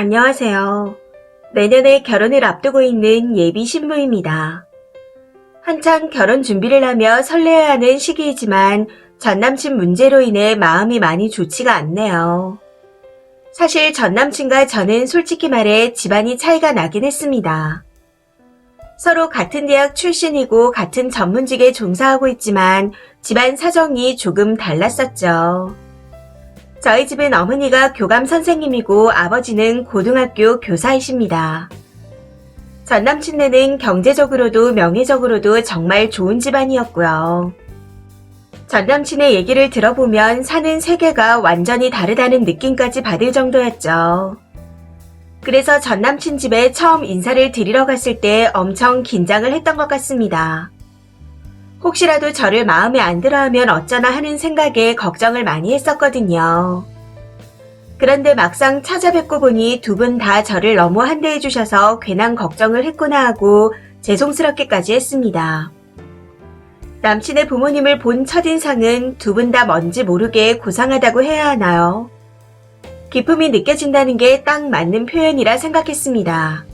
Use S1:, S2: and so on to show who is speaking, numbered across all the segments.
S1: 안녕하세요. 내년에 결혼을 앞두고 있는 예비 신부입니다. 한창 결혼 준비를 하며 설레야 하는 시기이지만 전남친 문제로 인해 마음이 많이 좋지가 않네요. 사실 전남친과 저는 솔직히 말해 집안이 차이가 나긴 했습니다. 서로 같은 대학 출신이고 같은 전문직에 종사하고 있지만 집안 사정이 조금 달랐었죠. 저희 집은 어머니가 교감 선생님이고 아버지는 고등학교 교사이십니다. 전남친네는 경제적으로도 명예적으로도 정말 좋은 집안이었고요. 전남친의 얘기를 들어보면 사는 세계가 완전히 다르다는 느낌까지 받을 정도였죠. 그래서 전남친 집에 처음 인사를 드리러 갔을 때 엄청 긴장을 했던 것 같습니다. 혹시라도 저를 마음에 안 들어하면 어쩌나 하는 생각에 걱정을 많이 했었거든요. 그런데 막상 찾아뵙고 보니 두 분 다 저를 너무 환대해 주셔서 괜한 걱정을 했구나 하고 죄송스럽게까지 했습니다. 남친의 부모님을 본 첫인상은 두 분 다 뭔지 모르게 고상하다고 해야 하나요? 기품이 느껴진다는 게 딱 맞는 표현이라 생각했습니다.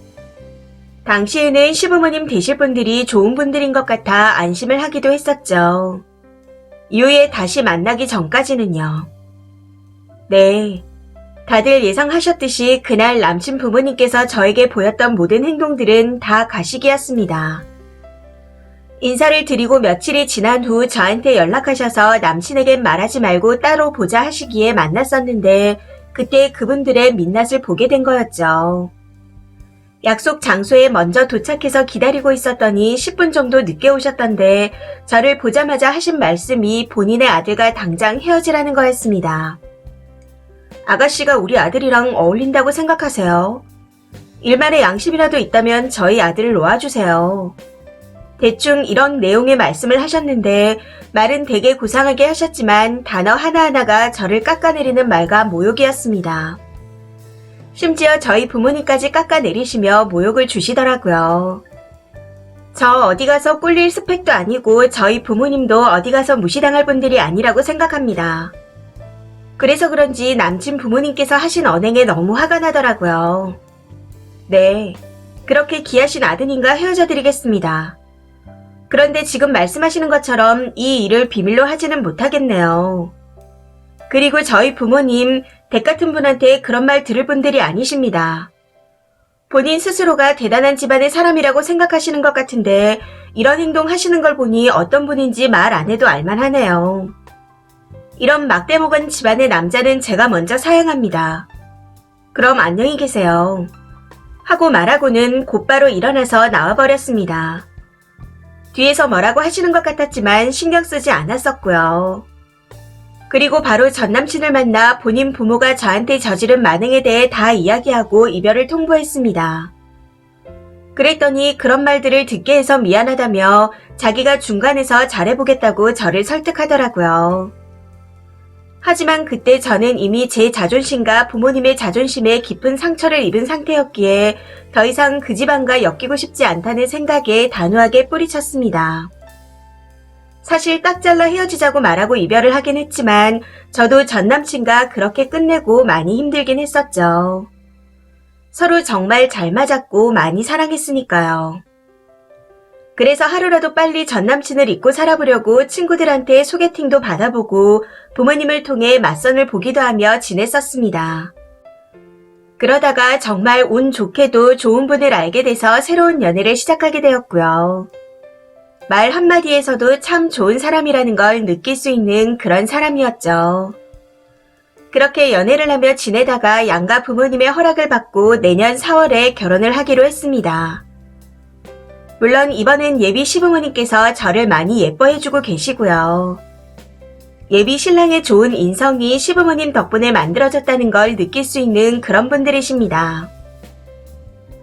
S1: 당시에는 시부모님 되실 분들이 좋은 분들인 것 같아 안심을 하기도 했었죠. 이후에 다시 만나기 전까지는요. 네, 다들 예상하셨듯이 그날 남친 부모님께서 저에게 보였던 모든 행동들은 다 가식이었습니다. 인사를 드리고 며칠이 지난 후 저한테 연락하셔서 남친에겐 말하지 말고 따로 보자 하시기에 만났었는데 그때 그분들의 민낯을 보게 된 거였죠. 약속 장소에 먼저 도착해서 기다리고 있었더니 10분 정도 늦게 오셨던데 저를 보자마자 하신 말씀이 본인의 아들과 당장 헤어지라는 거였습니다. 아가씨가 우리 아들이랑 어울린다고 생각하세요? 일말의 양심이라도 있다면 저희 아들을 놓아주세요. 대충 이런 내용의 말씀을 하셨는데 말은 되게 고상하게 하셨지만 단어 하나하나가 저를 깎아내리는 말과 모욕이었습니다. 심지어 저희 부모님까지 깎아내리시며 모욕을 주시더라고요. 저 어디 가서 꿀릴 스펙도 아니고 저희 부모님도 어디 가서 무시당할 분들이 아니라고 생각합니다. 그래서 그런지 남친 부모님께서 하신 언행에 너무 화가 나더라고요. 네, 그렇게 귀하신 아드님과 헤어져 드리겠습니다. 그런데 지금 말씀하시는 것처럼 이 일을 비밀로 하지는 못하겠네요. 그리고 저희 부모님 댁 같은 분한테 그런 말 들을 분들이 아니십니다. 본인 스스로가 대단한 집안의 사람이라고 생각하시는 것 같은데 이런 행동 하시는 걸 보니 어떤 분인지 말 안 해도 알만하네요. 이런 막대먹은 집안의 남자는 제가 먼저 사양합니다. 그럼 안녕히 계세요. 하고 말하고는 곧바로 일어나서 나와버렸습니다. 뒤에서 뭐라고 하시는 것 같았지만 신경 쓰지 않았었고요. 그리고 바로 전남친을 만나 본인 부모가 저한테 저지른 만행에 대해 다 이야기하고 이별을 통보했습니다. 그랬더니 그런 말들을 듣게 해서 미안하다며 자기가 중간에서 잘해보겠다고 저를 설득하더라고요. 하지만 그때 저는 이미 제 자존심과 부모님의 자존심에 깊은 상처를 입은 상태였기에 더 이상 그 집안과 엮이고 싶지 않다는 생각에 단호하게 뿌리쳤습니다. 사실 딱 잘라 헤어지자고 말하고 이별을 하긴 했지만 저도 전 남친과 그렇게 끝내고 많이 힘들긴 했었죠. 서로 정말 잘 맞았고 많이 사랑했으니까요. 그래서 하루라도 빨리 전 남친을 잊고 살아보려고 친구들한테 소개팅도 받아보고 부모님을 통해 맞선을 보기도 하며 지냈었습니다. 그러다가 정말 운 좋게도 좋은 분을 알게 돼서 새로운 연애를 시작하게 되었고요. 말 한마디에서도 참 좋은 사람이라는 걸 느낄 수 있는 그런 사람이었죠. 그렇게 연애를 하며 지내다가 양가 부모님의 허락을 받고 내년 4월에 결혼을 하기로 했습니다. 물론 이번엔 예비 시부모님께서 저를 많이 예뻐해주고 계시고요. 예비 신랑의 좋은 인성이 시부모님 덕분에 만들어졌다는 걸 느낄 수 있는 그런 분들이십니다.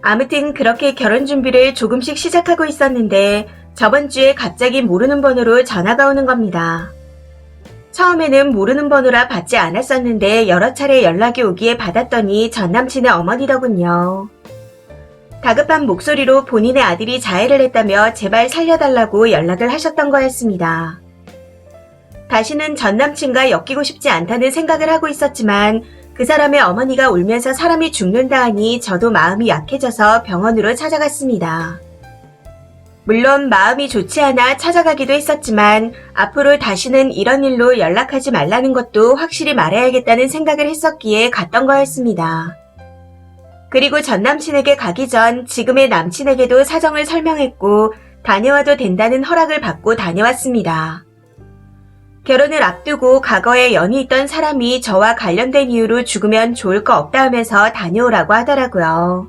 S1: 아무튼 그렇게 결혼 준비를 조금씩 시작하고 있었는데 저번 주에 갑자기 모르는 번호로 전화가 오는 겁니다. 처음에는 모르는 번호라 받지 않았었는데 여러 차례 연락이 오기에 받았더니 전 남친의 어머니더군요. 다급한 목소리로 본인의 아들이 자해를 했다며 제발 살려달라고 연락을 하셨던 거였습니다. 다시는 전 남친과 엮이고 싶지 않다는 생각을 하고 있었지만 그 사람의 어머니가 울면서 사람이 죽는다 하니 저도 마음이 약해져서 병원으로 찾아갔습니다. 물론 마음이 좋지 않아 찾아가기도 했었지만 앞으로 다시는 이런 일로 연락하지 말라는 것도 확실히 말해야겠다는 생각을 했었기에 갔던 거였습니다. 그리고 전 남친에게 가기 전 지금의 남친에게도 사정을 설명했고 다녀와도 된다는 허락을 받고 다녀왔습니다. 결혼을 앞두고 과거에 연이 있던 사람이 저와 관련된 이유로 죽으면 좋을 거 없다 하면서 다녀오라고 하더라고요.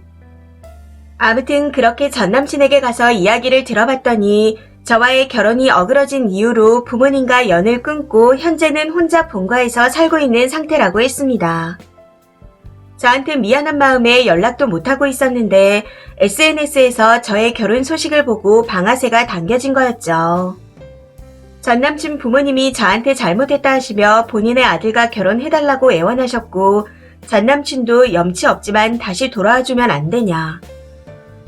S1: 아무튼 그렇게 전 남친에게 가서 이야기를 들어봤더니 저와의 결혼이 어그러진 이유로 부모님과 연을 끊고 현재는 혼자 본가에서 살고 있는 상태라고 했습니다. 저한테 미안한 마음에 연락도 못하고 있었는데 SNS에서 저의 결혼 소식을 보고 방아쇠가 당겨진 거였죠. 전 남친 부모님이 저한테 잘못했다 하시며 본인의 아들과 결혼해달라고 애원하셨고 전 남친도 염치 없지만 다시 돌아와주면 안 되냐.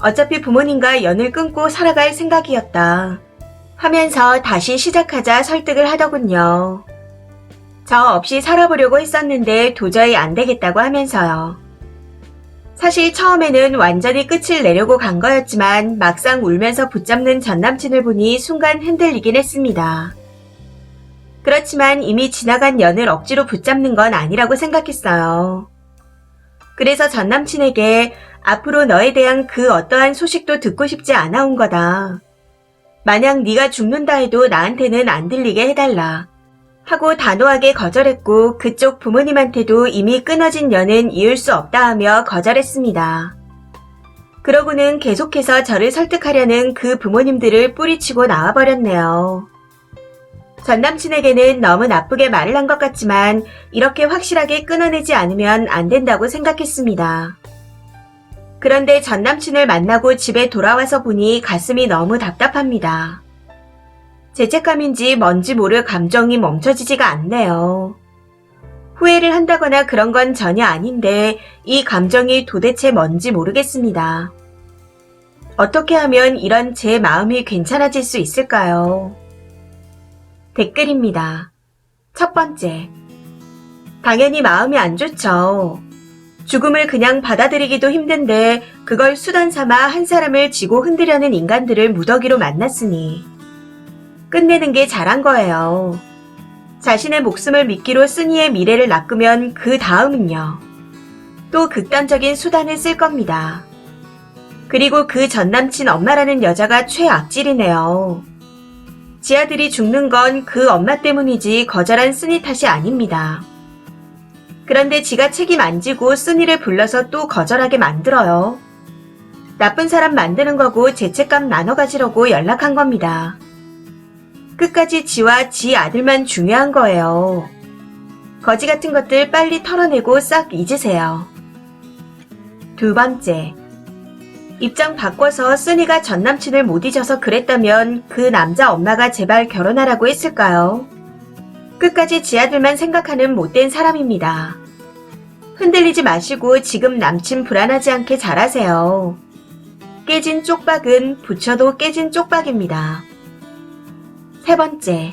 S1: 어차피 부모님과 연을 끊고 살아갈 생각이었다 하면서 다시 시작하자 설득을 하더군요. 저 없이 살아보려고 했었는데 도저히 안 되겠다고 하면서요. 사실 처음에는 완전히 끝을 내려고 간 거였지만 막상 울면서 붙잡는 전 남친을 보니 순간 흔들리긴 했습니다. 그렇지만 이미 지나간 연을 억지로 붙잡는 건 아니라고 생각했어요. 그래서 전 남친에게 앞으로 너에 대한 그 어떠한 소식도 듣고 싶지 않아 온 거다. 만약 네가 죽는다 해도 나한테는 안 들리게 해달라. 하고 단호하게 거절했고 그쪽 부모님한테도 이미 끊어진 연은 이을 수 없다 하며 거절했습니다. 그러고는 계속해서 저를 설득하려는 그 부모님들을 뿌리치고 나와버렸네요. 전 남친에게는 너무 나쁘게 말을 한 것 같지만 이렇게 확실하게 끊어내지 않으면 안 된다고 생각했습니다. 그런데 전 남친을 만나고 집에 돌아와서 보니 가슴이 너무 답답합니다. 죄책감인지 뭔지 모를 감정이 멈춰지지가 않네요. 후회를 한다거나 그런 건 전혀 아닌데 이 감정이 도대체 뭔지 모르겠습니다. 어떻게 하면 이런 제 마음이 괜찮아질 수 있을까요? 댓글입니다. 첫 번째. 당연히 마음이 안 좋죠. 죽음을 그냥 받아들이기도 힘든데 그걸 수단 삼아 한 사람을 지고 흔들려는 인간들을 무더기로 만났으니 끝내는 게 잘한 거예요. 자신의 목숨을 미끼로 쓰니의 미래를 낚으면 그 다음은요. 또 극단적인 수단을 쓸 겁니다. 그리고 그 전남친 엄마라는 여자가 최악질이네요. 지 아들이 죽는 건 그 엄마 때문이지 거절한 쓰니 탓이 아닙니다. 그런데 지가 책임 안 지고 쓰니를 불러서 또 거절하게 만들어요. 나쁜 사람 만드는 거고 죄책감 나눠 가지려고 연락한 겁니다. 끝까지 지와 지 아들만 중요한 거예요. 거지 같은 것들 빨리 털어내고 싹 잊으세요. 두 번째. 입장 바꿔서 쓰니가 전 남친을 못 잊어서 그랬다면 그 남자 엄마가 제발 결혼하라고 했을까요? 끝까지 지 아들만 생각하는 못된 사람입니다. 흔들리지 마시고 지금 남친 불안하지 않게 잘하세요. 깨진 쪽박은 붙여도 깨진 쪽박입니다. 세 번째.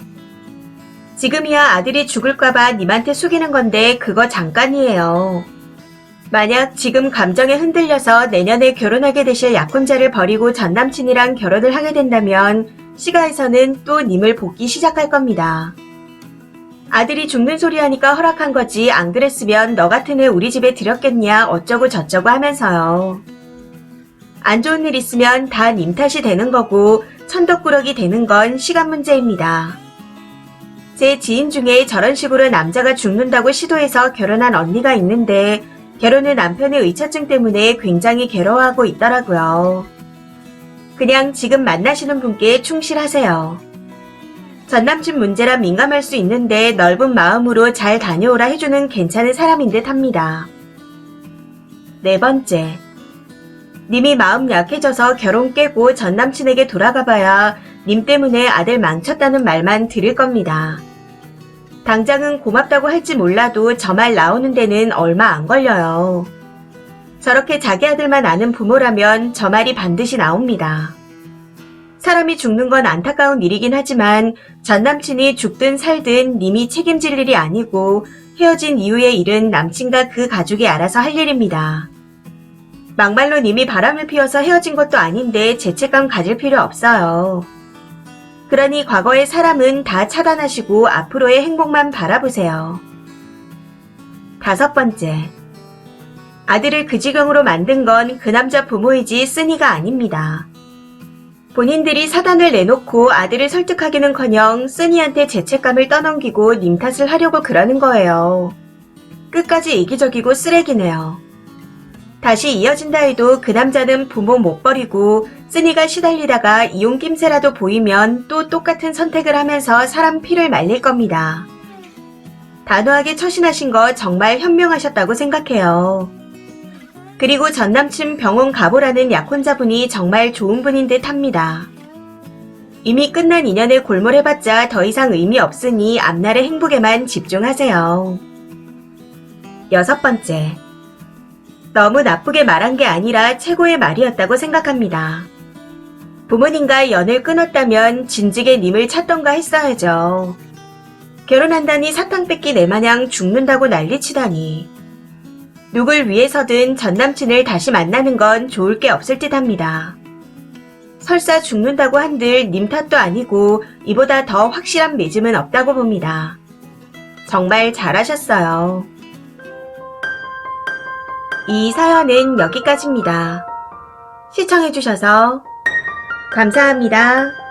S1: 지금이야 아들이 죽을까봐 님한테 숙이는 건데 그거 잠깐이에요. 만약 지금 감정에 흔들려서 내년에 결혼하게 되실 약혼자를 버리고 전 남친이랑 결혼을 하게 된다면 시가에서는 또 님을 볶기 시작할 겁니다. 아들이 죽는 소리 하니까 허락한 거지 안 그랬으면 너 같은 애 우리 집에 들였겠냐 어쩌고 저쩌고 하면서요. 안 좋은 일 있으면 다 님 탓이 되는 거고 천덕꾸러기 되는 건 시간 문제입니다. 제 지인 중에 저런 식으로 남자가 죽는다고 시도해서 결혼한 언니가 있는데 결혼은 남편의 의처증 때문에 굉장히 괴로워하고 있더라고요. 그냥 지금 만나시는 분께 충실하세요. 전남친 문제라 민감할 수 있는데 넓은 마음으로 잘 다녀오라 해주는 괜찮은 사람인 듯 합니다. 네 번째. 님이 마음 약해져서 결혼 깨고 전남친에게 돌아가봐야 님 때문에 아들 망쳤다는 말만 들을 겁니다. 당장은 고맙다고 할지 몰라도 저 말 나오는 데는 얼마 안 걸려요. 저렇게 자기 아들만 아는 부모라면 저 말이 반드시 나옵니다. 사람이 죽는 건 안타까운 일이긴 하지만 전 남친이 죽든 살든 님이 책임질 일이 아니고 헤어진 이후의 일은 남친과 그 가족이 알아서 할 일입니다. 막말로 님이 바람을 피워서 헤어진 것도 아닌데 죄책감 가질 필요 없어요. 그러니 과거의 사람은 다 차단하시고 앞으로의 행복만 바라보세요. 5번째. 아들을 그 지경으로 만든 건 그 남자 부모이지 쓰니가 아닙니다. 본인들이 사단을 내놓고 아들을 설득하기는커녕 쓰니한테 죄책감을 떠넘기고 님 탓을 하려고 그러는 거예요. 끝까지 이기적이고 쓰레기네요. 다시 이어진다 해도 그 남자는 부모 못 버리고 쓰니가 시달리다가 이혼 낌새라도 보이면 또 똑같은 선택을 하면서 사람 피를 말릴 겁니다. 단호하게 처신하신 거 정말 현명하셨다고 생각해요. 그리고 전남친 병원 가보라는 약혼자분이 정말 좋은 분인 듯 합니다. 이미 끝난 인연에 골몰해봤자 더 이상 의미 없으니 앞날의 행복에만 집중하세요. 6번째. 너무 나쁘게 말한 게 아니라 최고의 말이었다고 생각합니다. 부모님과 연을 끊었다면 진즉에 님을 찾던가 했어야죠. 결혼한다니 사탕 뺏기 내마냥 죽는다고 난리치다니. 누굴 위해서든 전남친을 다시 만나는 건 좋을 게 없을 듯 합니다. 설사 죽는다고 한들 님 탓도 아니고 이보다 더 확실한 믿음은 없다고 봅니다. 정말 잘하셨어요. 이 사연은 여기까지입니다. 시청해주셔서 감사합니다.